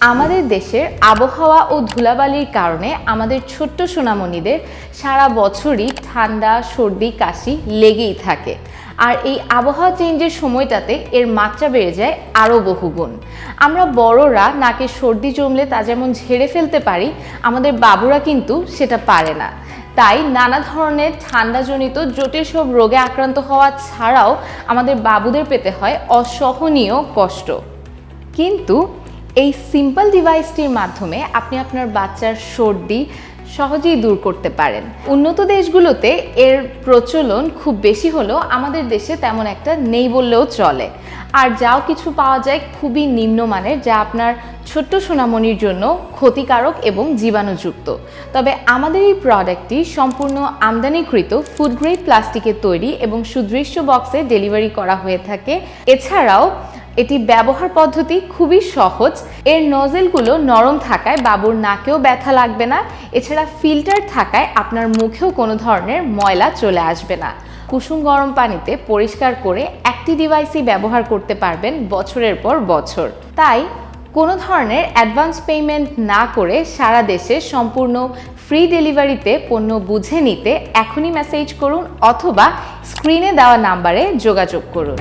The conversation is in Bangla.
আমাদের দেশের আবহাওয়া ও ধুলাবালির কারণে আমাদের ছোট্ট সোনামণিদের সারা বছরই ঠান্ডা, সর্দি, কাশি লেগেই থাকে। আর এই আবহাওয়া চেঞ্জের সময়টাতে এর মাত্রা বেড়ে যায় আরও বহুগুণ। আমরা বড়রা নাকে সর্দি জমলে তা যেমন ঝেড়ে ফেলতে পারি, আমাদের বাবুরা কিন্তু সেটা পারে না। তাই নানা ধরনের ঠান্ডাজনিত জটিল সব রোগে আক্রান্ত হওয়া ছাড়াও আমাদের বাবুদের পেতে হয় অসহনীয় কষ্ট। কিন্তু এই সিম্পল ডিভাইসটির মাধ্যমে আপনি আপনার বাচ্চার সর্দি সহজেই দূর করতে পারেন। উন্নত দেশগুলোতে এর প্রচলন খুব বেশি হলেও আমাদের দেশে তেমন একটা নেই বললেও চলে। আর যাও কিছু পাওয়া যায় খুবই নিম্নমানের, যা আপনার ছোট্ট সোনামণির জন্য ক্ষতিকারক এবং জীবাণুযুক্ত। তবে আমাদের এই প্রোডাক্টটি সম্পূর্ণ আমদানিকৃত ফুড গ্রেড প্লাস্টিকের তৈরি এবং সুদৃশ্য বক্সে ডেলিভারি করা হয়ে থাকে। এছাড়াও এটি ব্যবহার পদ্ধতি খুবই সহজ। এর নজেলগুলো নরম থাকায় বাবুর নাকেও ব্যথা লাগবে না। এছাড়া ফিল্টার থাকায় আপনার মুখেও কোনো ধরনের ময়লা চলে আসবে না। কুসুম গরম পানিতে পরিষ্কার করে একটি ডিভাইসই ব্যবহার করতে পারবেন বছরের পর বছর। তাই কোনো ধরনের অ্যাডভান্স পেমেন্ট না করে সারা দেশে সম্পূর্ণ ফ্রি ডেলিভারিতে পণ্য বুঝে নিতে এখনই মেসেজ করুন অথবা স্ক্রিনে দেওয়া নাম্বারে যোগাযোগ করুন।